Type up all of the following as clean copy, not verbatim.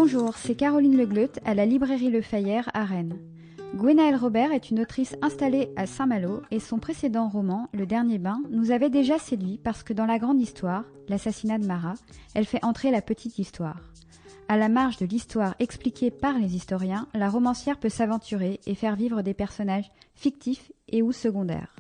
Bonjour, c'est Caroline Legleut à la librairie Le Fayère à Rennes. Gwenaëlle Robert est une autrice installée à Saint-Malo et son précédent roman, Le Dernier Bain, nous avait déjà séduit parce que dans la grande histoire, l'assassinat de Marat, elle fait entrer la petite histoire. À la marge de l'histoire expliquée par les historiens, la romancière peut s'aventurer et faire vivre des personnages fictifs et ou secondaires.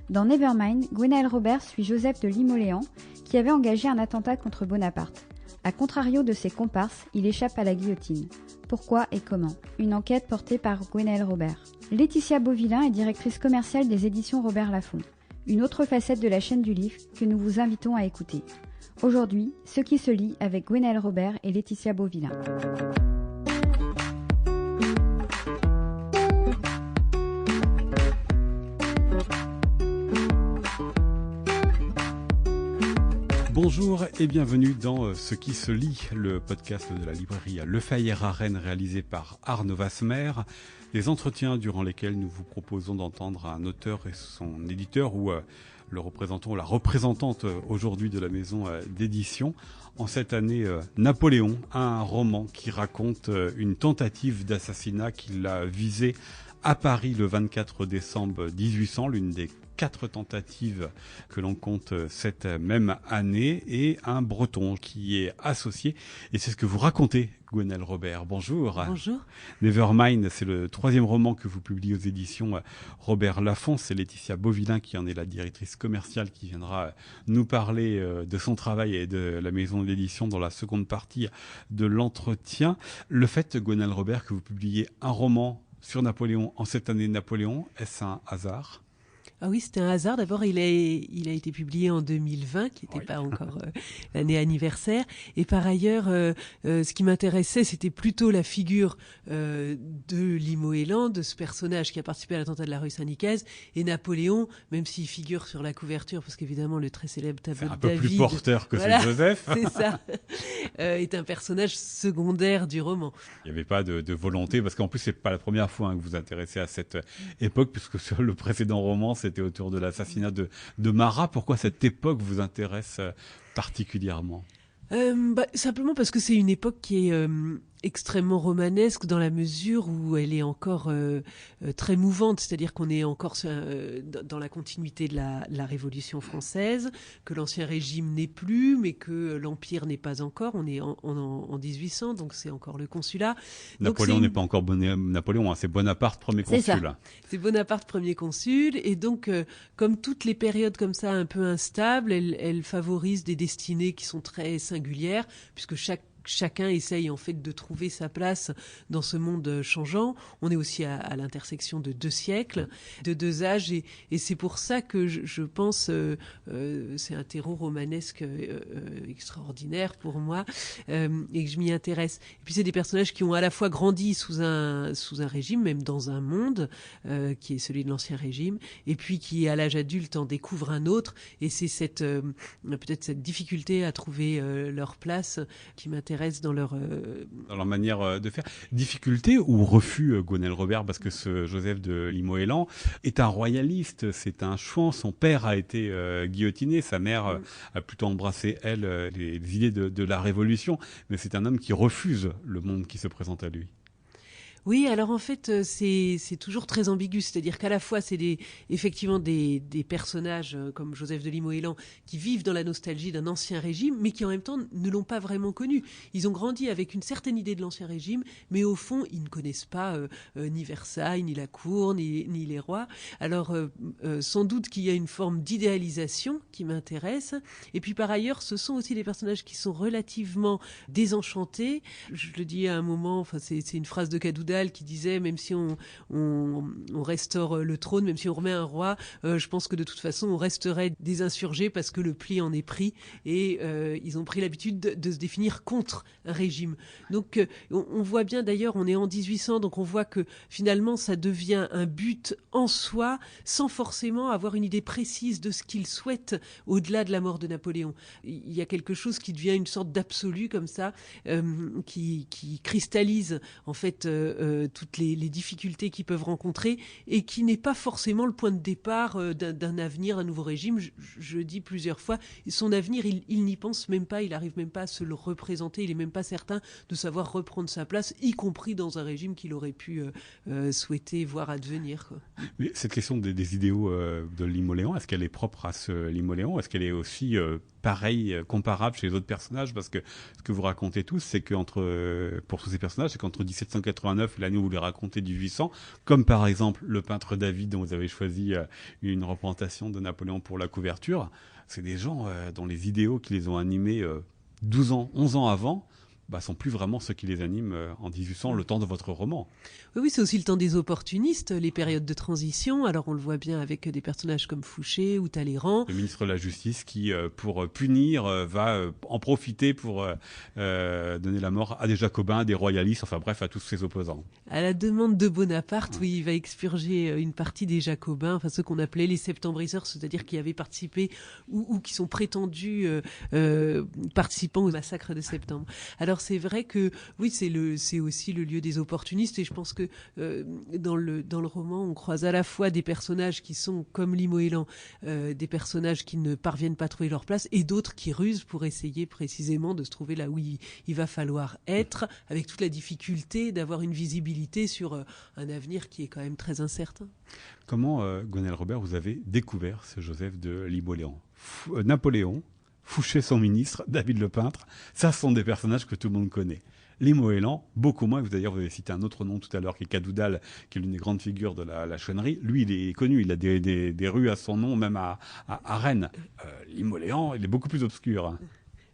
Dans Nevermind, Gwenaëlle Robert suit Joseph de Limoléan qui avait engagé un attentat contre Bonaparte. A contrario de ses comparses, il échappe à la guillotine. Pourquoi et comment ? Une enquête portée par Gwenaëlle Robert. Laetitia Beauvillain est directrice commerciale des éditions Robert Laffont. Une autre facette de la chaîne du livre que nous vous invitons à écouter. Aujourd'hui, Ce qui se lit avec Gwenaëlle Robert et Laetitia Beauvillain. Bonjour et bienvenue dans Ce qui se lit, le podcast de la librairie Le Fayère à Rennes réalisé par Arnaud Vasmer. Des entretiens durant lesquels nous vous proposons d'entendre un auteur et son éditeur ou le représentant ou la représentante aujourd'hui de la maison d'édition. En cette année, Napoléon, un roman qui raconte une tentative d'assassinat qu'il a visée à Paris le 24 décembre 1800, l'une des 4 tentatives que l'on compte cette même année, et un Breton qui est associé. Et c'est ce que vous racontez, Gwenaëlle Robert. Bonjour. Bonjour. Nevermind, c'est le 3e roman que vous publiez aux éditions Robert Laffont. C'est Laetitia Beauvillain qui en est la directrice commerciale qui viendra nous parler de son travail et de la maison d'édition dans la seconde partie de l'entretien. Le fait, Gwenaëlle Robert, que vous publiez un roman sur Napoléon en cette année de Napoléon, est-ce un hasard ? Ah oui, c'était un hasard. D'abord, il a été publié en 2020, qui n'était pas encore l'année anniversaire. Et par ailleurs, ce qui m'intéressait, c'était plutôt la figure de Limoélan, de ce personnage qui a participé à l'attentat de la rue Saint-Nicaise. Et Napoléon, même s'il figure sur la couverture, parce qu'évidemment, le très célèbre tableau de David... C'est un peu plus porteur que voilà, c'est Joseph. C'est ça. Est un personnage secondaire du roman. Il n'y avait pas de volonté, parce qu'en plus, c'est pas la première fois que vous vous intéressez à cette époque, puisque sur le précédent roman, c'était autour de l'assassinat de Marat. Pourquoi cette époque vous intéresse particulièrement ? Simplement parce que c'est une époque qui est extrêmement romanesque dans la mesure où elle est encore très mouvante, c'est-à-dire qu'on est encore dans la continuité de la Révolution française, que l'Ancien Régime n'est plus, mais que l'Empire n'est pas encore. On est en 1800, donc c'est encore le consulat. Napoléon n'est pas encore Napoléon, hein, c'est Bonaparte, premier consul. C'est ça. C'est Bonaparte, premier consul, et donc comme toutes les périodes comme ça un peu instables, elle favorise des destinées qui sont très singulières, puisque chacun essaye en fait de trouver sa place dans ce monde changeant. On est aussi à l'intersection de 2 siècles, de 2 âges, et c'est pour ça que je pense c'est un terreau romanesque extraordinaire pour moi, et que je m'y intéresse. Et puis c'est des personnages qui ont à la fois grandi sous un régime, même dans un monde qui est celui de l'Ancien Régime, et puis qui à l'âge adulte en découvre un autre, et c'est peut-être cette difficulté à trouver leur place qui m'intéresse dans leur manière de faire. Difficulté ou refus, Gwenaëlle Robert, parce que ce Joseph de Limoélan est un royaliste, c'est un chouan. Son père a été guillotiné, sa mère a plutôt embrassé, elle, les idées de la Révolution, mais c'est un homme qui refuse le monde qui se présente à lui. Oui, alors en fait, c'est toujours très ambigu, c'est-à-dire qu'à la fois, c'est effectivement des personnages comme Joseph de Limoélan qui vivent dans la nostalgie d'un ancien régime, mais qui en même temps ne l'ont pas vraiment connu. Ils ont grandi avec une certaine idée de l'ancien régime, mais au fond, ils ne connaissent pas ni Versailles, ni la cour, ni les rois. Alors, sans doute qu'il y a une forme d'idéalisation qui m'intéresse. Et puis par ailleurs, ce sont aussi des personnages qui sont relativement désenchantés. Je le dis à un moment, enfin c'est une phrase de Cadoudal qui disait, même si on restaure le trône, même si on remet un roi, je pense que de toute façon on resterait des insurgés parce que le pli en est pris, et ils ont pris l'habitude de se définir contre un régime. Donc on voit bien, d'ailleurs, on est en 1800, donc on voit que finalement ça devient un but en soi, sans forcément avoir une idée précise de ce qu'ils souhaitent au-delà de la mort de Napoléon. Il y a quelque chose qui devient une sorte d'absolu comme ça, qui cristallise en fait toutes les difficultés qu'ils peuvent rencontrer et qui n'est pas forcément le point de départ d'un avenir, d'un nouveau régime. Je dis plusieurs fois, son avenir, il n'y pense même pas, il n'arrive même pas à se le représenter, il n'est même pas certain de savoir reprendre sa place, y compris dans un régime qu'il aurait pu souhaiter voir advenir, quoi. Mais cette question des idéaux de Limoléon, est-ce qu'elle est propre à ce Limoléon? Est-ce qu'elle est aussi pareille, comparable chez les autres personnages? Parce que ce que vous racontez tous, c'est pour tous ces personnages, c'est qu'entre 1789 et l'année où vous les racontez, 1800, comme par exemple le peintre David dont vous avez choisi une représentation de Napoléon pour la couverture, c'est des gens dont les idéaux qui les ont animés 12 ans, 11 ans avant, sont plus vraiment ceux qui les animent en 1800, le temps de votre roman. Oui, c'est aussi le temps des opportunistes, les périodes de transition. Alors on le voit bien avec des personnages comme Fouché ou Talleyrand. Le ministre de la Justice qui, pour punir, va en profiter pour donner la mort à des jacobins, à des royalistes, enfin bref, à tous ses opposants. À la demande de Bonaparte, oui, il va expurger une partie des jacobins, enfin ceux qu'on appelait les septembriseurs, c'est-à-dire qui avaient participé ou qui sont prétendus participants au massacre de septembre. Alors c'est vrai que oui, c'est aussi le lieu des opportunistes, et je pense que dans le roman, on croise à la fois des personnages qui sont comme Limoélan, des personnages qui ne parviennent pas à trouver leur place, et d'autres qui rusent pour essayer précisément de se trouver là où il va falloir être, avec toute la difficulté d'avoir une visibilité sur un avenir qui est quand même très incertain. Comment, Gwenaëlle Robert, vous avez découvert ce Joseph de Limoléon? Napoléon, Fouché son ministre, David le peintre, ça sont des personnages que tout le monde connaît. Limoélan, beaucoup moins. D'ailleurs, vous avez cité un autre nom tout à l'heure qui est Cadoudal, qui est l'une des grandes figures de la chouannerie. Lui, il est connu, il a des rues à son nom, même à Rennes. Limoléan, il est beaucoup plus obscur.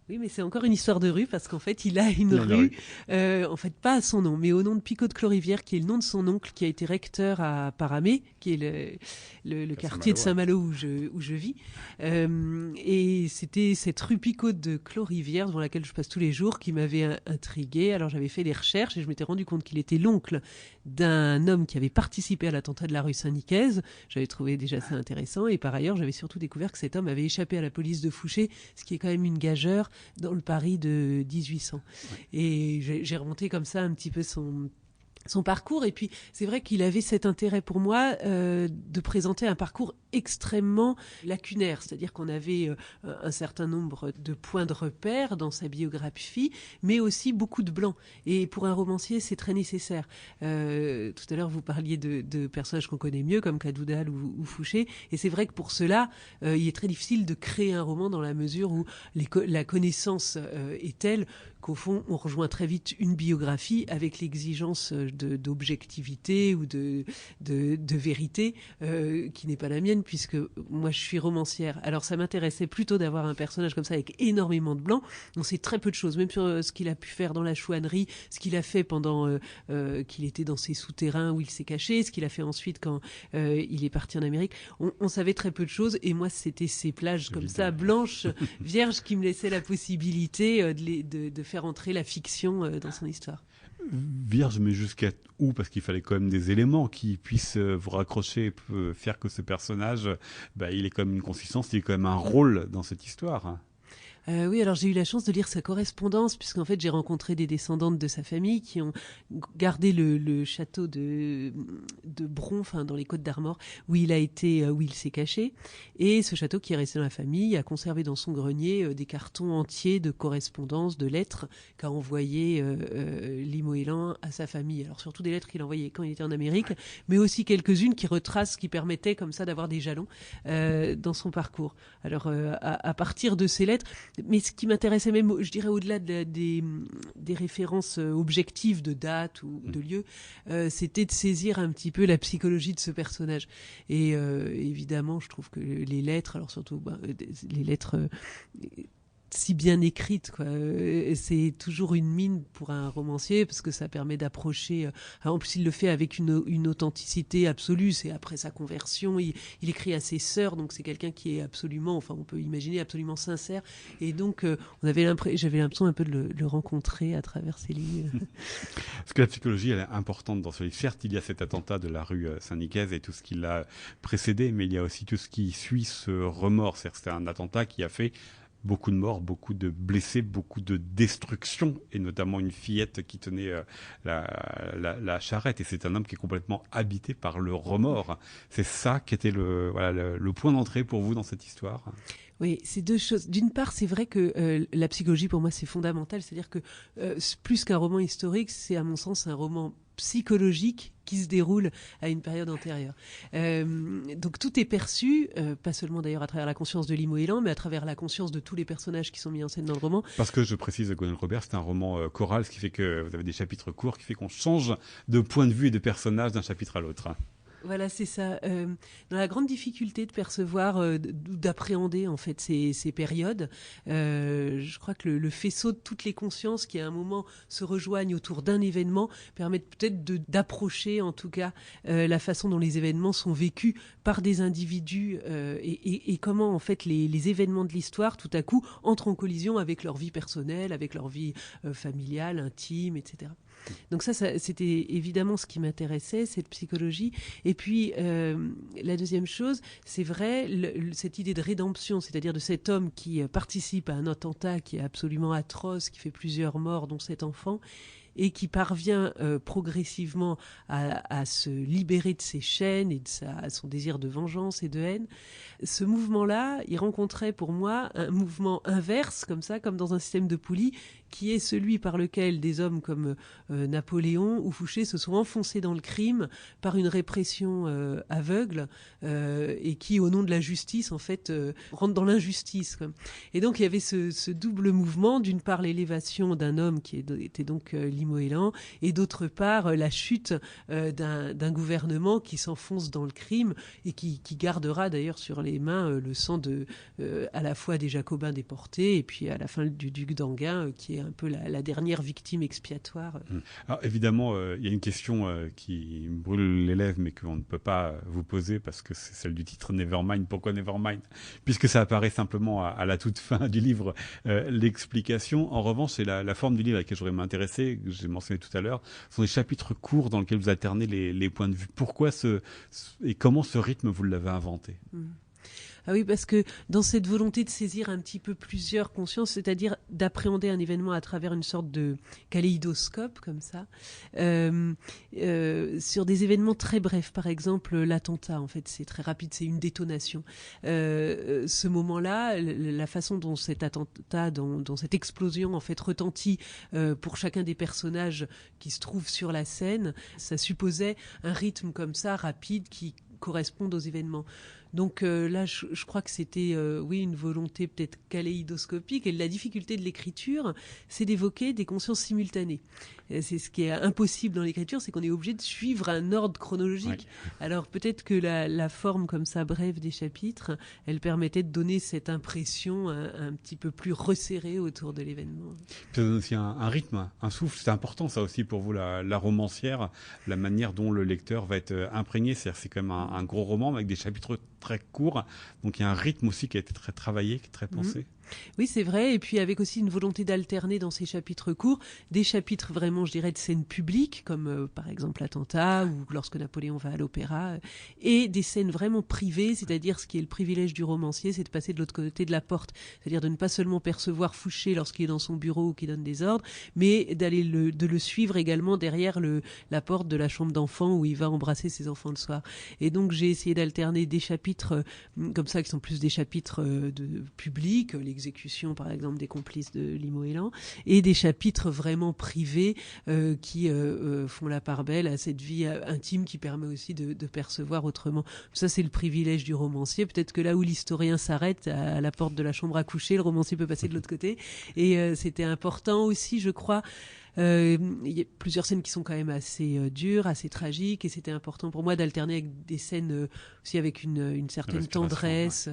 Oui, mais c'est encore une histoire de rue, parce qu'en fait, il a une rue, en fait, pas à son nom, mais au nom de Picot de Clorivière, qui est le nom de son oncle, qui a été recteur à Paramé, qui est le quartier de Saint-Malo où je vis. Et c'était cette rue Picot de Clorivière, devant laquelle je passe tous les jours, qui m'avait intriguée. Alors, j'avais fait des recherches et je m'étais rendu compte qu'il était l'oncle d'un homme qui avait participé à l'attentat de la rue Saint-Nicaise. J'avais trouvé déjà ça intéressant. Et par ailleurs, j'avais surtout découvert que cet homme avait échappé à la police de Fouché, ce qui est quand même une gageure dans le Paris de 1800. Ouais. Et j'ai remonté comme ça un petit peu son parcours, et puis c'est vrai qu'il avait cet intérêt pour moi de présenter un parcours extrêmement lacunaire, c'est-à-dire qu'on avait un certain nombre de points de repère dans sa biographie, mais aussi beaucoup de blancs, et pour un romancier c'est très nécessaire. Tout à l'heure vous parliez de personnages qu'on connaît mieux comme Cadoudal ou Fouché, et c'est vrai que pour cela il est très difficile de créer un roman dans la mesure où la connaissance est telle qu'au fond, on rejoint très vite une biographie avec l'exigence d'objectivité ou de vérité qui n'est pas la mienne, puisque moi, je suis romancière. Alors, ça m'intéressait plutôt d'avoir un personnage comme ça avec énormément de blanc. On sait très peu de choses, même sur ce qu'il a pu faire dans la chouannerie, ce qu'il a fait pendant qu'il était dans ses souterrains où il s'est caché, ce qu'il a fait ensuite quand il est parti en Amérique. On savait très peu de choses, et moi, c'était ces plages comme ça, blanches, vierges, qui me laissaient la possibilité de faire entrer la fiction dans son histoire. Vierge, mais jusqu'à où? Parce qu'il fallait quand même des éléments qui puissent vous raccrocher, faire que ce personnage, il est quand même une consistance, il est quand même un rôle dans cette histoire. Oui, alors j'ai eu la chance de lire sa correspondance, puisqu'en fait j'ai rencontré des descendantes de sa famille qui ont gardé le château de Bron, enfin dans les Côtes d'Armor, où il s'est caché. Et ce château qui est resté dans la famille a conservé dans son grenier des cartons entiers de correspondances, de lettres qu'a envoyé Limoélan à sa famille. Alors surtout des lettres qu'il envoyait quand il était en Amérique, mais aussi quelques-unes qui retracent, qui permettaient comme ça d'avoir des jalons dans son parcours. Alors à partir de ces lettres, mais ce qui m'intéressait même, je dirais au-delà des références objectives de date ou de lieu, c'était de saisir un petit peu la psychologie de ce personnage. Et évidemment, je trouve que les lettres, alors surtout les lettres si bien écrites, quoi. C'est toujours une mine pour un romancier, parce que ça permet d'approcher. En plus, il le fait avec une authenticité absolue. C'est après sa conversion, il écrit à ses sœurs, donc c'est quelqu'un qui est absolument, enfin on peut imaginer, absolument sincère. Et donc j'avais l'impression un peu de le rencontrer à travers ses lignes. Parce que la psychologie, elle est importante dans ce livre. Certes, il y a cet attentat de la rue Saint-Nicaise et tout ce qui l'a précédé, mais il y a aussi tout ce qui suit ce remords. C'est-à-dire, c'était un attentat qui a fait beaucoup de morts, beaucoup de blessés, beaucoup de destruction, et notamment une fillette qui tenait la charrette. Et c'est un homme qui est complètement habité par le remords. C'est ça qui était le point d'entrée pour vous dans cette histoire. Oui, c'est deux choses. D'une part, c'est vrai que la psychologie, pour moi, c'est fondamental. C'est-à-dire que plus qu'un roman historique, c'est à mon sens un roman psychologique qui se déroule à une période antérieure. Donc tout est perçu, pas seulement d'ailleurs à travers la conscience de Limoëlan, mais à travers la conscience de tous les personnages qui sont mis en scène dans le roman. Parce que je précise, Gwenaël Robert, c'est un roman choral, ce qui fait que vous avez des chapitres courts, qui fait qu'on change de point de vue et de personnage d'un chapitre à l'autre. Voilà, c'est ça. Dans la grande difficulté de percevoir, d'appréhender en fait ces périodes, je crois que le faisceau de toutes les consciences qui à un moment se rejoignent autour d'un événement permettent peut-être d'approcher en tout cas la façon dont les événements sont vécus par des individus et comment en fait les événements de l'histoire tout à coup entrent en collision avec leur vie personnelle, avec leur vie familiale, intime, etc. Donc ça, c'était évidemment ce qui m'intéressait, cette psychologie. Et puis, la deuxième chose, c'est vrai, cette idée de rédemption, c'est-à-dire de cet homme qui participe à un attentat qui est absolument atroce, qui fait plusieurs morts, dont 7 enfants, et qui parvient progressivement à se libérer de ses chaînes et de son désir de vengeance et de haine. Ce mouvement-là, il rencontrait pour moi un mouvement inverse, comme ça, comme dans un système de poulies, qui est celui par lequel des hommes comme Napoléon ou Fouché se sont enfoncés dans le crime par une répression aveugle et qui, au nom de la justice, en fait, rentrent dans l'injustice. Et donc, il y avait ce double mouvement, d'une part l'élévation d'un homme qui était donc Limoëlan, et d'autre part la chute d'un gouvernement qui s'enfonce dans le crime et qui gardera d'ailleurs sur les mains le sang à la fois des Jacobins déportés et puis à la fin du duc d'Enghien qui est un peu la dernière victime expiatoire. Alors évidemment, il y a une question qui me brûle les lèvres mais qu'on ne peut pas vous poser parce que c'est celle du titre Nevermind. Pourquoi Nevermind ? Puisque ça apparaît simplement à la toute fin du livre, l'explication. En revanche, c'est la forme du livre à laquelle j'aurais m'intéresser, que j'ai mentionné tout à l'heure. Ce sont des chapitres courts dans lesquels vous alternez les points de vue. Pourquoi et comment ce rythme vous l'avez inventé ? Ah oui, parce que dans cette volonté de saisir un petit peu plusieurs consciences, c'est-à-dire d'appréhender un événement à travers une sorte de kaléidoscope, comme ça, sur des événements très brefs, par exemple l'attentat, en fait, c'est très rapide, c'est une détonation. Ce moment-là, la façon dont cet attentat, dont cette explosion, en fait, retentit pour chacun des personnages qui se trouvent sur la scène, ça supposait un rythme comme ça, rapide, qui corresponde aux événements. Donc là, je crois que c'était, oui, une volonté peut-être kaléidoscopique. Et la difficulté de l'écriture, c'est d'évoquer des consciences simultanées. Et c'est ce qui est impossible dans l'écriture, c'est qu'on est obligé de suivre un ordre chronologique. Oui. Alors peut-être que la forme comme ça, brève des chapitres, elle permettait de donner cette impression un petit peu plus resserrée autour de l'événement. Ça donne aussi un rythme, un souffle. C'est important ça aussi pour vous, la romancière, la manière dont le lecteur va être imprégné. C'est quand même un gros roman avec des chapitres très court, donc il y a un rythme aussi qui a été très travaillé, qui est très pensé. Oui, c'est vrai, et puis avec aussi une volonté d'alterner dans ces chapitres courts, des chapitres vraiment, je dirais, de scènes publiques, comme par exemple l'attentat, ou lorsque Napoléon va à l'opéra, et des scènes vraiment privées, c'est-à-dire ce qui est le privilège du romancier, c'est de passer de l'autre côté de la porte, c'est-à-dire de ne pas seulement percevoir Fouché lorsqu'il est dans son bureau ou qu'il donne des ordres, mais de le suivre également derrière la porte de la chambre d'enfant où il va embrasser ses enfants le soir. Et donc j'ai essayé d'alterner des chapitres comme ça, qui sont plus des chapitres publics, l'exécution par exemple des complices de Limoëlan, et des chapitres vraiment privés qui font la part belle à cette vie intime qui permet aussi de percevoir autrement. Ça, c'est le privilège du romancier. Peut-être que là où l'historien s'arrête à la porte de la chambre à coucher, le romancier peut passer de l'autre côté. Et c'était important aussi, je crois. Il y a plusieurs scènes qui sont quand même assez dures, assez tragiques, et c'était important pour moi d'alterner avec des scènes aussi avec une certaine tendresse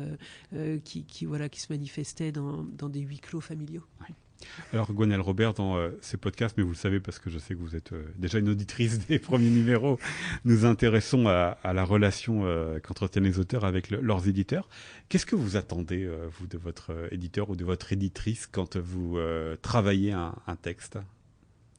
qui se manifestait dans des huis clos familiaux. Ouais. Alors Gwenaël Robert, dans ces podcasts, mais vous le savez parce que je sais que vous êtes déjà une auditrice des premiers numéros, nous intéressons à la relation qu'entretiennent les auteurs avec leurs éditeurs. Qu'est-ce que vous attendez, vous, de votre éditeur ou de votre éditrice quand vous travaillez un texte ?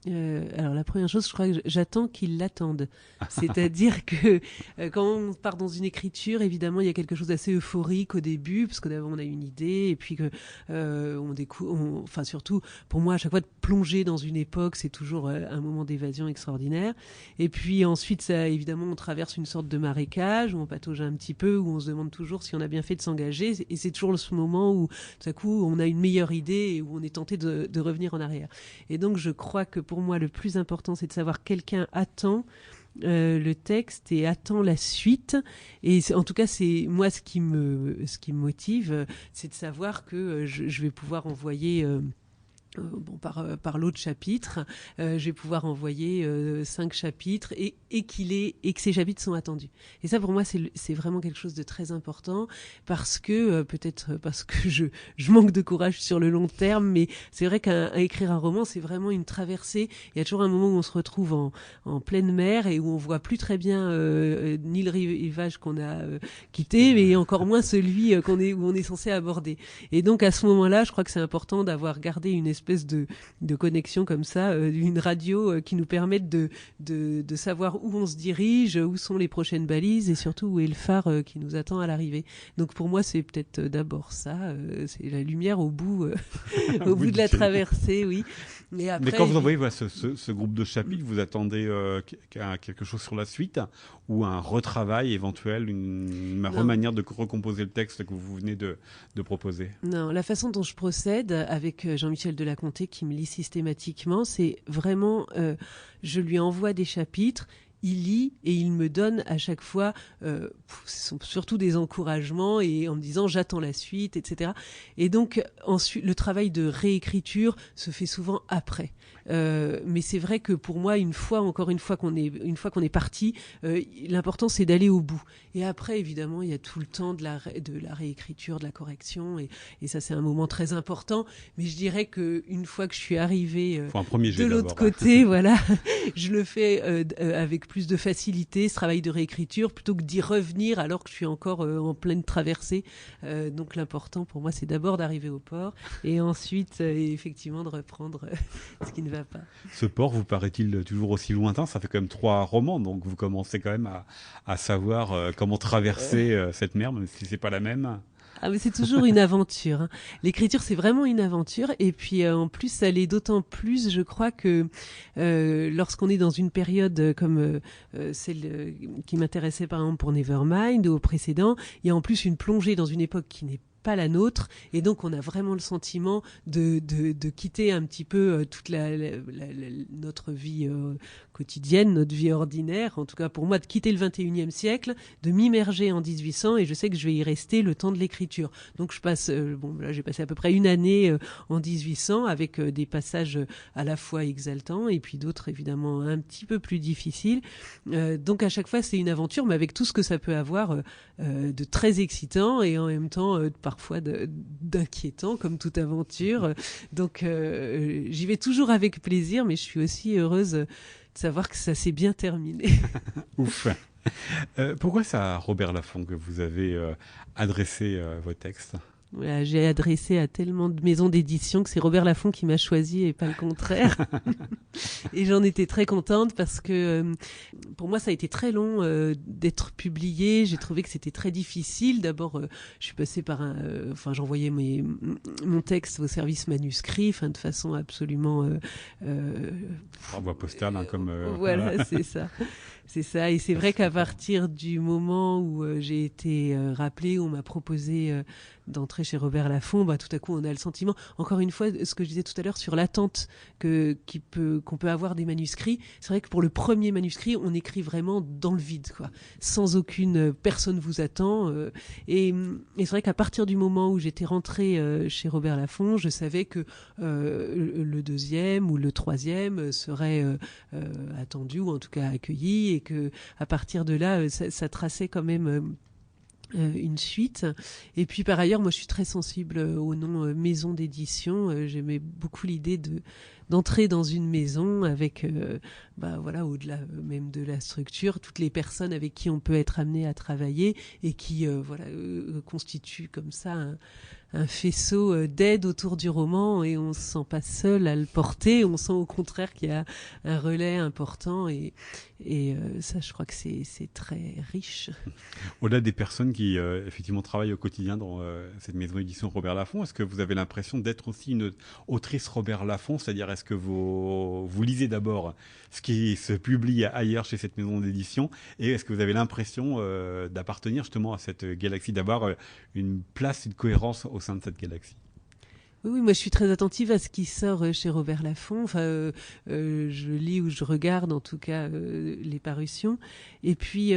Alors la première chose, je crois que j'attends qu'ils l'attendent. C'est-à-dire que quand on part dans une écriture, évidemment, il y a quelque chose d'assez euphorique au début, parce que d'abord on a une idée, et puis que on découvre. Enfin, surtout pour moi, à chaque fois de plonger dans une époque, c'est toujours un moment d'évasion extraordinaire. Et puis ensuite, ça, évidemment, on traverse une sorte de marécage où on patauge un petit peu, où on se demande toujours si on a bien fait de s'engager. Et c'est toujours ce moment où, tout à coup, on a une meilleure idée et où on est tenté de revenir en arrière. Et donc, je crois que pour moi, le plus important, c'est de savoir quelqu'un attend le texte et attend la suite. Et en tout cas, c'est moi ce qui me motive, c'est de savoir que je vais pouvoir envoyer. Par l'autre chapitre, je vais pouvoir envoyer 5 chapitres et que ces chapitres sont attendus. Et ça, pour moi, c'est vraiment quelque chose de très important parce que, peut-être parce que je manque de courage sur le long terme, mais c'est vrai qu'à écrire un roman, c'est vraiment une traversée. Il y a toujours un moment où on se retrouve en pleine mer et où on voit plus très bien ni le rivage qu'on a quitté, mais encore moins celui où on est censé aborder. Et donc, à ce moment-là, je crois que c'est important d'avoir gardé une espèce de connexion comme ça, une radio qui nous permette de savoir où on se dirige, où sont les prochaines balises et surtout où est le phare qui nous attend à l'arrivée. Donc pour moi, c'est peut-être d'abord ça, c'est la lumière au bout, au bout de la traversée, oui. Et après, mais quand vous envoyez ce groupe de chapitres, vous attendez quelque chose sur la suite ou un retravail éventuel, une remanière de recomposer le texte que vous venez de proposer? Non, la façon dont je procède avec Jean-Michel Delaconté qui me lit systématiquement, c'est vraiment, je lui envoie des chapitres, il lit et il me donne à chaque fois, ce sont surtout des encouragements et en me disant j'attends la suite, etc. Et donc ensuite le travail de réécriture se fait souvent après. Mais c'est vrai que pour moi, une fois qu'on est parti, l'important c'est d'aller au bout. Et après, évidemment, il y a tout le temps de la réécriture, de la correction, et ça c'est un moment très important. Mais je dirais que une fois que je suis arrivée de l'autre côté, voilà, je le fais avec plus de facilité, ce travail de réécriture, plutôt que d'y revenir alors que je suis encore en pleine traversée. Donc l'important pour moi, c'est d'abord d'arriver au port et ensuite, effectivement, de reprendre ce qui ne va pas. Ce port vous paraît-il toujours aussi lointain? Ça fait quand même 3 romans, donc vous commencez quand même à savoir comment traverser cette mer, même si c'est pas la même. Ah, mais c'est toujours une aventure. Hein. L'écriture, c'est vraiment une aventure. Et puis, en plus, ça l'est d'autant plus, je crois, que lorsqu'on est dans une période comme celle qui m'intéressait, par exemple, pour Nevermind ou au précédent, il y a en plus une plongée dans une époque qui n'est pas la nôtre, et donc on a vraiment le sentiment de quitter un petit peu toute notre vie quotidienne, notre vie ordinaire, en tout cas pour moi, de quitter le 21e siècle, de m'immerger en 1800, et je sais que je vais y rester le temps de l'écriture. Donc je passe, là j'ai passé à peu près une année en 1800 avec des passages à la fois exaltants et puis d'autres évidemment un petit peu plus difficiles. Donc à chaque fois c'est une aventure, mais avec tout ce que ça peut avoir de très excitant et en même temps parfois d'inquiétant comme toute aventure. Donc j'y vais toujours avec plaisir, mais je suis aussi heureuse de savoir que ça s'est bien terminé. Ouf. Pourquoi c'est à Robert Laffont que vous avez adressé vos textes? Voilà, j'ai adressé à tellement de maisons d'édition que c'est Robert Laffont qui m'a choisi et pas le contraire. Et j'en étais très contente parce que pour moi ça a été très long d'être publié. J'ai trouvé que c'était très difficile. D'abord, je suis passée par j'envoyais mon texte au service manuscrit, de façon absolument par voie postale, comme. Voilà, c'est ça. C'est ça, et c'est vrai qu'à partir du moment où j'ai été rappelée, où on m'a proposé d'entrer chez Robert Laffont, tout à coup on a le sentiment, encore une fois, ce que je disais tout à l'heure sur l'attente qu'on peut avoir des manuscrits. C'est vrai que pour le premier manuscrit, on écrit vraiment dans le vide, quoi, sans personne vous attend. Et c'est vrai qu'à partir du moment où j'étais rentrée chez Robert Laffont, je savais que le deuxième ou le troisième serait attendu ou en tout cas accueilli, et que à partir de là, ça traçait quand même une suite. Et puis par ailleurs, moi je suis très sensible au nom maison d'édition. J'aimais beaucoup l'idée d'entrer dans une maison avec, au-delà même de la structure, toutes les personnes avec qui on peut être amené à travailler et qui constituent comme ça un faisceau d'aide autour du roman, et on ne se sent pas seul à le porter, on sent au contraire qu'il y a un relais important, et ça, je crois que c'est très riche. Au-delà des personnes qui effectivement travaillent au quotidien dans cette maison d'édition Robert Laffont, est-ce que vous avez l'impression d'être aussi une autrice Robert Laffont, c'est-à-dire est-ce que vous lisez d'abord ce qui se publie ailleurs chez cette maison d'édition, et est-ce que vous avez l'impression d'appartenir justement à cette galaxie, d'avoir une place, une cohérence au sein de cette galaxie? Oui, moi je suis très attentive à ce qui sort chez Robert Laffont. Je lis ou je regarde en tout cas les parutions. Et puis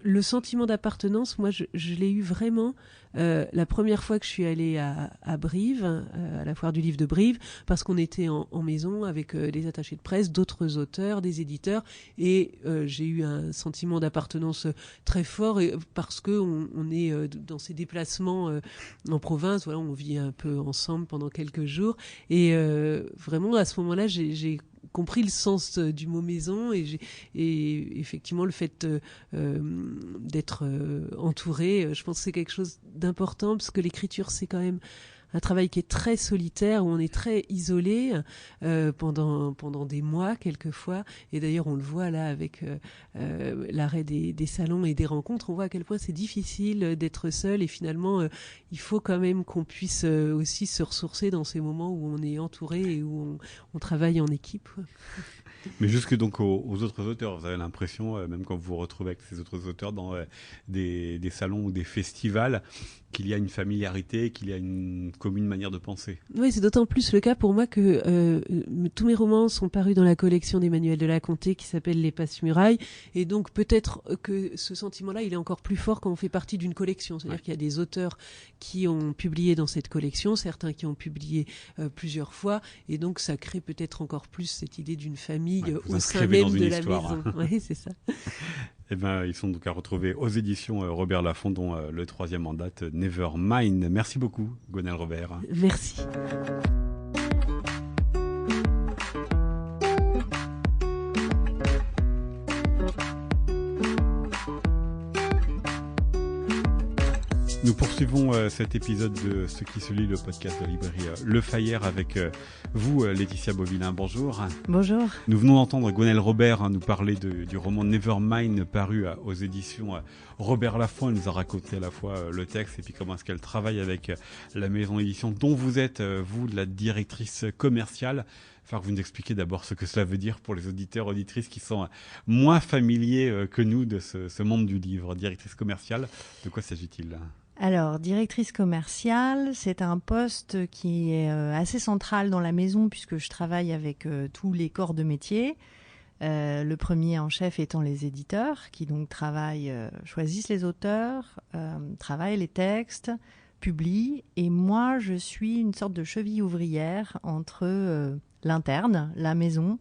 le sentiment d'appartenance, moi je l'ai eu vraiment la première fois que je suis allée à Brive, à la foire du livre de Brive, parce qu'on était en maison avec des attachés de presse, d'autres auteurs, des éditeurs, et j'ai eu un sentiment d'appartenance très fort, parce que on est dans ces déplacemts en province, voilà, on vit un peu ensemble pendant quelques jours, et vraiment à ce moment-là j'ai compris le sens du mot maison, et effectivement le fait d'être entouré, je pense que c'est quelque chose d'important, parce que l'écriture c'est quand même un travail qui est très solitaire, où on est très isolé pendant des mois quelquefois, et d'ailleurs on le voit là avec l'arrêt des salons et des rencontres, on voit à quel point c'est difficile d'être seul, et finalement il faut quand même qu'on puisse aussi se ressourcer dans ces moments où on est entouré et où on travaille en équipe. Mais jusque donc aux autres auteurs, vous avez l'impression, même quand vous vous retrouvez avec ces autres auteurs dans des salons ou des festivals, qu'il y a une familiarité, qu'il y a une commune manière de penser. Oui, c'est d'autant plus le cas pour moi que tous mes romans sont parus dans la collection d'Emmanuel de La Comté qui s'appelle Les Passe-Murailles, et donc peut-être que ce sentiment-là, il est encore plus fort quand on fait partie d'une collection. C'est-à-dire qu'il y a des auteurs qui ont publié dans cette collection, certains qui ont publié plusieurs fois, et donc ça crée peut-être encore plus cette idée d'une famille au sein même de la maison. Oui, c'est ça. Eh ben, ils sont donc à retrouver aux éditions Robert Laffont, dont le 3e en date, Nevermind. Merci beaucoup, Gwenaëlle Robert. Merci. Nous poursuivons cet épisode de Ce qui se lit, le podcast de la librairie Le Fayère, avec vous, Laetitia Beauvillain. Bonjour. Bonjour. Nous venons d'entendre Gwenaëlle Robert nous parler du roman Nevermind, paru aux éditions Robert Laffont. Elle nous a raconté à la fois le texte et puis comment est-ce qu'elle travaille avec la maison d'édition dont vous êtes, vous, la directrice commerciale. Enfin, vous nous expliquez d'abord ce que cela veut dire pour les auditeurs, auditrices qui sont moins familiers que nous de ce monde du livre. Directrice commerciale, de quoi s'agit-il ? Alors, directrice commerciale, c'est un poste qui est assez central dans la maison, puisque je travaille avec tous les corps de métier. Le premier en chef étant les éditeurs, qui donc choisissent les auteurs, travaillent les textes, publient. Et moi, je suis une sorte de cheville ouvrière entre l'interne, la maison,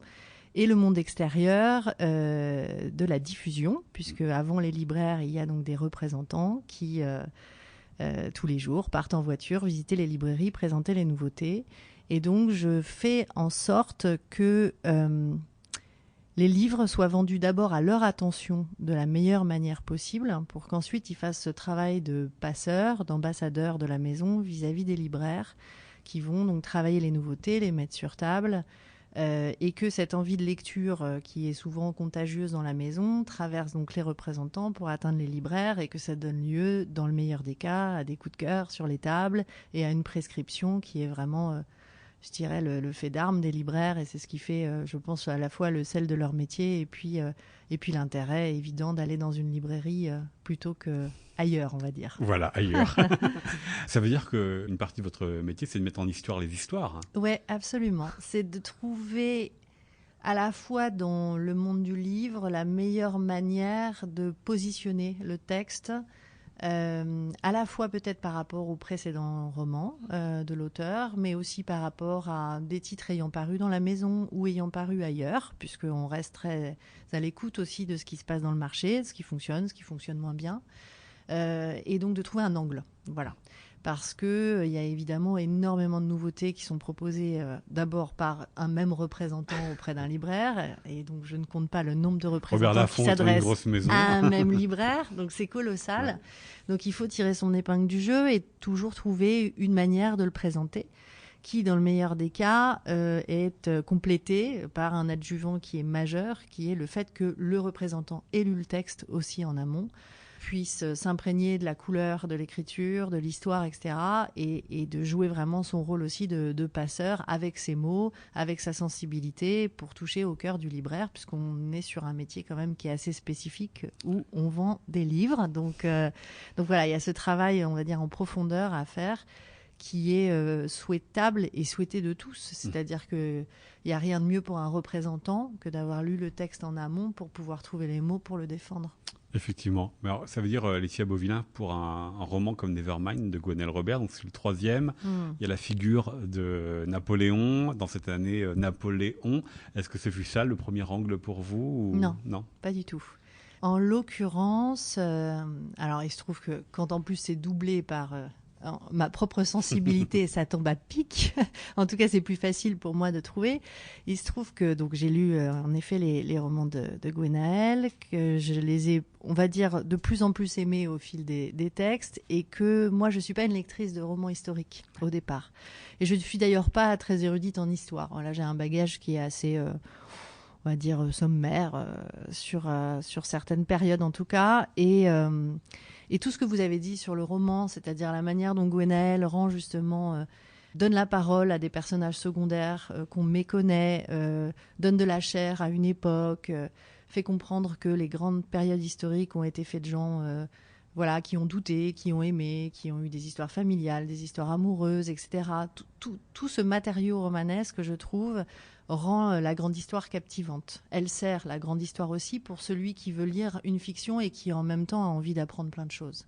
et le monde extérieur de la diffusion, puisque avant les libraires, il y a donc des représentants qui tous les jours partent en voiture, visiter les librairies, présenter les nouveautés. Et donc, je fais en sorte que les livres soient vendus d'abord à leur attention de la meilleure manière possible, pour qu'ensuite ils fassent ce travail de passeur, d'ambassadeur de la maison vis-à-vis des libraires, qui vont donc travailler les nouveautés, les mettre sur table, et que cette envie de lecture qui est souvent contagieuse dans la maison traverse donc les représentants pour atteindre les libraires, et que ça donne lieu, dans le meilleur des cas, à des coups de cœur sur les tables et à une prescription qui est vraiment, je dirais, le fait d'armes des libraires, et c'est ce qui fait, je pense, à la fois le sel de leur métier et puis l'intérêt évident d'aller dans une librairie plutôt que ailleurs, on va dire. Voilà, ailleurs. Ça veut dire qu'une partie de votre métier, c'est de mettre en histoire les histoires. Oui, absolument. C'est de trouver à la fois dans le monde du livre la meilleure manière de positionner le texte, à la fois peut-être par rapport au précédent roman de l'auteur, mais aussi par rapport à des titres ayant paru dans la maison ou ayant paru ailleurs, puisqu'on reste très à l'écoute aussi de ce qui se passe dans le marché, ce qui fonctionne moins bien. Et donc de trouver un angle, voilà. parce que il y a évidemment énormément de nouveautés qui sont proposées d'abord par un même représentant auprès d'un libraire, et donc je ne compte pas le nombre de représentants qui s'adressent à un même libraire, donc c'est colossal. Ouais. Donc il faut tirer son épingle du jeu et toujours trouver une manière de le présenter, qui, dans le meilleur des cas, est complétée par un adjuvant qui est majeur, qui est le fait que le représentant ait lu le texte aussi en amont, puisse s'imprégner de la couleur, de l'écriture, de l'histoire, etc. et de jouer vraiment son rôle aussi de passeur avec ses mots, avec sa sensibilité, pour toucher au cœur du libraire, puisqu'on est sur un métier quand même qui est assez spécifique, où on vend des livres. Donc voilà, il y a ce travail, on va dire, en profondeur à faire, qui est souhaitable et souhaité de tous. C'est-à-dire qu'il n'y a rien de mieux pour un représentant que d'avoir lu le texte en amont pour pouvoir trouver les mots pour le défendre. Effectivement. Mais alors, ça veut dire, Laetitia Beauvillain, pour un roman comme Nevermind de Gwenaëlle Robert, donc c'est le 3e, il y a la figure de Napoléon, dans cette année Napoléon. Est-ce que ce fut ça le premier angle pour vous ou... Non, pas du tout. En l'occurrence, alors il se trouve que quand en plus c'est doublé par... ma propre sensibilité, ça tombe à pic. En tout cas, c'est plus facile pour moi de trouver. Il se trouve que donc j'ai lu en effet les romans de Gwenaëlle, que je les ai, on va dire, de plus en plus aimés au fil des textes, et que moi, je suis pas une lectrice de romans historiques au départ. Et je ne suis d'ailleurs pas très érudite en histoire. Là, j'ai un bagage qui est assez... on va dire sommaire sur certaines périodes en tout cas, et tout ce que vous avez dit sur le roman, c'est-à-dire la manière dont Gwenaëlle rend justement donne la parole à des personnages secondaires qu'on méconnaît, donne de la chair à une époque, fait comprendre que les grandes périodes historiques ont été faites de gens qui ont douté, qui ont aimé, qui ont eu des histoires familiales, des histoires amoureuses, etc. Tout ce matériau romanesque, je trouve, rend la grande histoire captivante. Elle sert la grande histoire aussi pour celui qui veut lire une fiction et qui en même temps a envie d'apprendre plein de choses.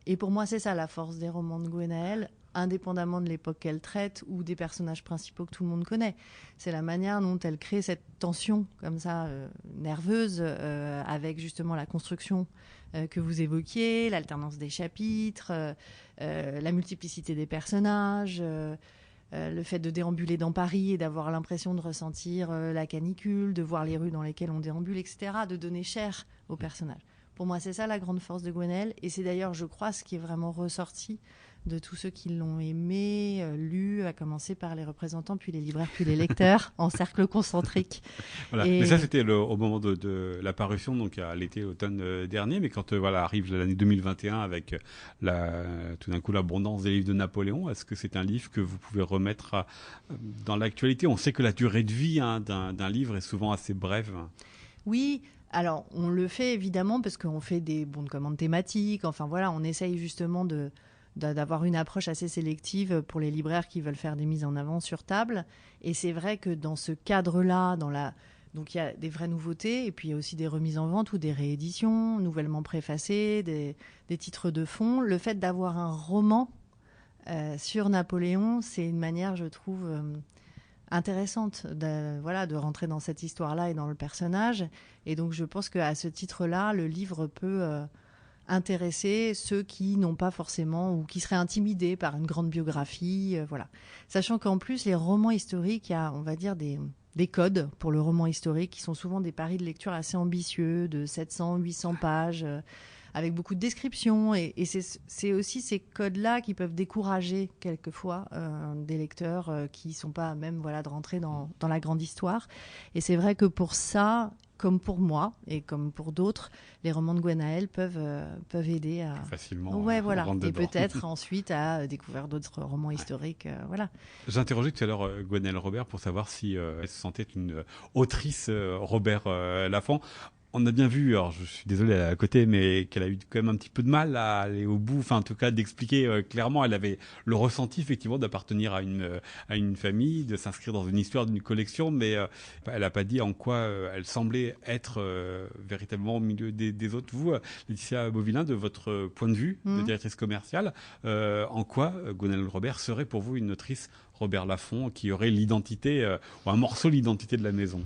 Et pour moi, c'est ça la force des romans de Gwenaëlle, indépendamment de l'époque qu'elle traite ou des personnages principaux que tout le monde connaît. C'est la manière dont elle crée cette tension comme ça, nerveuse, avec justement la construction que vous évoquiez, l'alternance des chapitres, la multiplicité des personnages, le fait de déambuler dans Paris et d'avoir l'impression de ressentir la canicule, de voir les rues dans lesquelles on déambule, etc., de donner chair aux personnages. Pour moi, c'est ça la grande force de Gwenaëlle, et c'est d'ailleurs, je crois, ce qui est vraiment ressorti de tous ceux qui l'ont aimé, lu, à commencer par les représentants, puis les libraires, puis les lecteurs, en cercle concentrique. Voilà. Mais ça, c'était au moment de la parution, donc à l'été, automne dernier. Mais quand arrive l'année 2021 avec tout d'un coup l'abondance des livres de Napoléon, est-ce que c'est un livre que vous pouvez remettre dans l'actualité? On sait que la durée de vie d'un livre est souvent assez brève. Oui. Alors, on le fait évidemment parce qu'on fait des bons de commande thématiques. Enfin voilà, on essaye justement d'avoir une approche assez sélective pour les libraires qui veulent faire des mises en avant sur table. Et c'est vrai que dans ce cadre-là, donc il y a des vraies nouveautés, et puis il y a aussi des remises en vente ou des rééditions nouvellement préfacées, des titres de fond. Le fait d'avoir un roman sur Napoléon, c'est une manière, je trouve, intéressante de rentrer dans cette histoire-là et dans le personnage. Et donc je pense qu'à ce titre-là, le livre peut intéresser ceux qui n'ont pas forcément, ou qui seraient intimidés par une grande biographie, voilà. Sachant qu'en plus, les romans historiques, il y a, on va dire, des codes pour le roman historique qui sont souvent des paris de lecture assez ambitieux, de 700, 800 pages, avec beaucoup de descriptions, et c'est aussi ces codes-là qui peuvent décourager quelquefois des lecteurs qui ne sont pas à même de rentrer dans la grande histoire. Et c'est vrai que pour ça, comme pour moi et comme pour d'autres, les romans de Gwenaëlle peuvent aider à facilement et peut-être ensuite à découvrir d'autres romans historiques. Voilà. J'ai interrogé tout à l'heure Gwenaëlle Robert pour savoir si elle se sentait une autrice Robert Laffont. On a bien vu, alors je suis désolé à côté, mais qu'elle a eu quand même un petit peu de mal à aller au bout, enfin en tout cas d'expliquer clairement. Elle avait le ressenti effectivement d'appartenir à une famille, de s'inscrire dans une histoire d'une collection, mais elle n'a pas dit en quoi elle semblait être véritablement au milieu des autres. Vous, Laetitia Beauvillain, de votre point de vue de directrice commerciale, en quoi Gwenaëlle Robert serait pour vous une autrice Robert Laffont qui aurait l'identité ou un morceau de l'identité de la maison?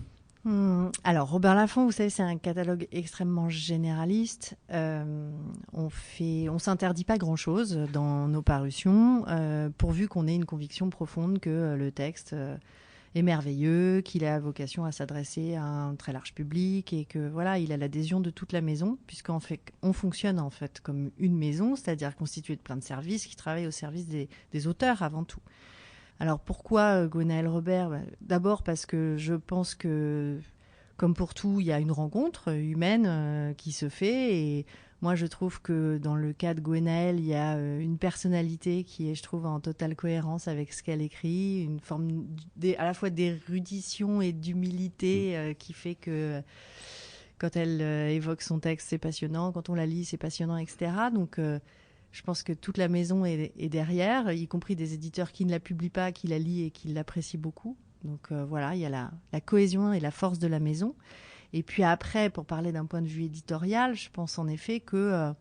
Alors, Robert Laffont, vous savez, c'est un catalogue extrêmement généraliste. On s'interdit pas grand-chose dans nos parutions, pourvu qu'on ait une conviction profonde que le texte est merveilleux, qu'il a vocation à s'adresser à un très large public et que voilà, il a l'adhésion de toute la maison, puisqu'on fonctionne en fait comme une maison, c'est-à-dire constituée de plein de services qui travaillent au service des auteurs avant tout. Alors pourquoi Gwenaëlle Robert ? D'abord parce que je pense que, comme pour tout, il y a une rencontre humaine qui se fait. Et moi, je trouve que dans le cas de Gwenaëlle, il y a une personnalité qui est, je trouve, en totale cohérence avec ce qu'elle écrit, une forme à la fois d'érudition et d'humilité qui fait que quand elle évoque son texte, c'est passionnant. Quand on la lit, c'est passionnant, etc. Donc je pense que toute la maison est derrière, y compris des éditeurs qui ne la publient pas, qui la lisent et qui l'apprécient beaucoup. Donc voilà, il y a la cohésion et la force de la maison. Et puis après, pour parler d'un point de vue éditorial, je pense en effet que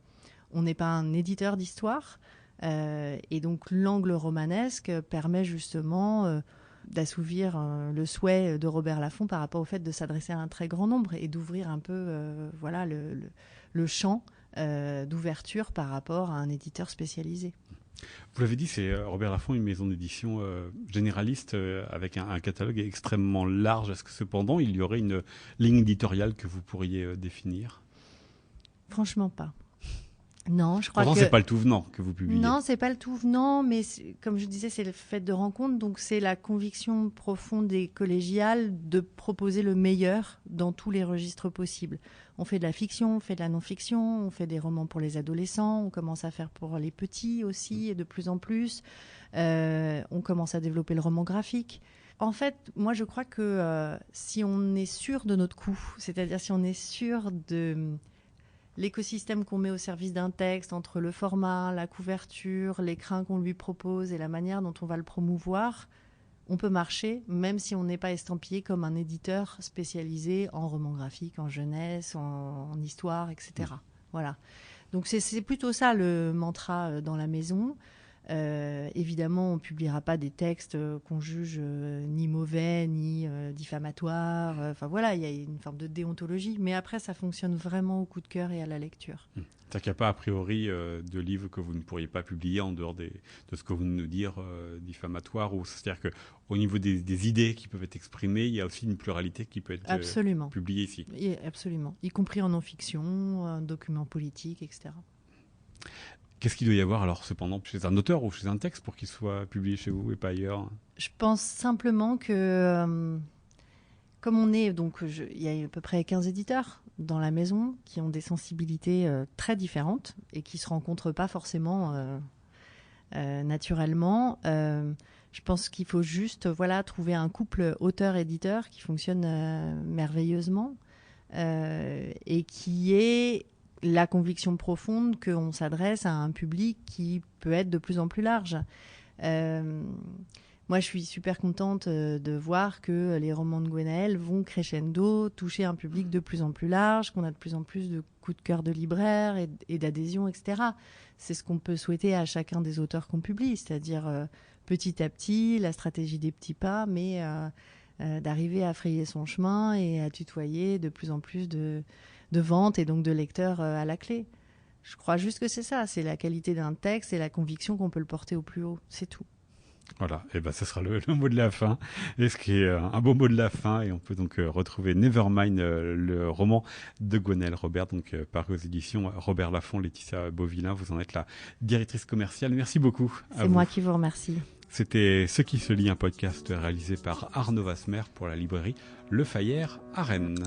on n'est pas un éditeur d'histoire. Et donc l'angle romanesque permet justement d'assouvir le souhait de Robert Laffont par rapport au fait de s'adresser à un très grand nombre et d'ouvrir un peu voilà, le champ d'ouverture par rapport à un éditeur spécialisé. Vous l'avez dit, c'est Robert Laffont, une maison d'édition généraliste avec un catalogue extrêmement large. Est-ce que cependant, il y aurait une ligne éditoriale que vous pourriez définir ? Franchement pas. Non, je crois pourtant, c'est pas le tout venant que vous publiez. Non, c'est pas le tout venant, mais comme je disais, c'est le fait de rencontre, donc c'est la conviction profonde et collégiale de proposer le meilleur dans tous les registres possibles. On fait de la fiction, on fait de la non-fiction, on fait des romans pour les adolescents, on commence à faire pour les petits aussi, et de plus en plus. On commence à développer le roman graphique. En fait, moi, je crois que si on est sûr de notre coup, c'est-à-dire si on est sûr de l'écosystème qu'on met au service d'un texte, entre le format, la couverture, l'écrin qu'on lui propose et la manière dont on va le promouvoir, on peut marcher, même si on n'est pas estampillé comme un éditeur spécialisé en roman graphique, en jeunesse, en histoire, etc. Voilà. Donc c'est plutôt ça le mantra dans la maison. Évidemment, on ne publiera pas des textes qu'on juge ni mauvais, ni diffamatoires. Enfin voilà, il y a une forme de déontologie. Mais après, ça fonctionne vraiment au coup de cœur et à la lecture. C'est-à-dire qu'il n'y a pas a priori de livres que vous ne pourriez pas publier en dehors de ce que vous nous dire diffamatoire. C'est-à-dire qu'au niveau des idées qui peuvent être exprimées, il y a aussi une pluralité qui peut être publiée ici. Absolument, y compris en non-fiction, en documents politiques, etc. Qu'est-ce qu'il doit y avoir alors cependant chez un auteur ou chez un texte pour qu'il soit publié chez vous et pas ailleurs ? Je pense simplement que comme on est, donc il y a à peu près 15 éditeurs dans la maison qui ont des sensibilités très différentes et qui ne se rencontrent pas forcément naturellement. Je pense qu'il faut juste trouver un couple auteur-éditeur qui fonctionne merveilleusement et qui est la conviction profonde qu'on s'adresse à un public qui peut être de plus en plus large. Moi, je suis super contente de voir que les romans de Gwenaëlle vont crescendo, toucher un public de plus en plus large, qu'on a de plus en plus de coups de cœur de libraires et d'adhésion, etc. C'est ce qu'on peut souhaiter à chacun des auteurs qu'on publie, c'est-à-dire petit à petit, la stratégie des petits pas, mais d'arriver à frayer son chemin et à tutoyer de plus en plus de ventes et donc de lecteurs à la clé. Je crois juste que c'est ça, c'est la qualité d'un texte et la conviction qu'on peut le porter au plus haut, c'est tout. Voilà, et ce sera le mot de la fin, et ce qui est un beau mot de la fin, et on peut donc retrouver Nevermind, le roman de Gwenaëlle Robert, donc paru aux éditions Robert Laffont, Laetitia Beauvillain, vous en êtes la directrice commerciale. Merci beaucoup. C'est moi qui vous remercie. C'était Ce qui se lit, un podcast réalisé par Arnaud Vasmer pour la librairie Le Fayère à Rennes.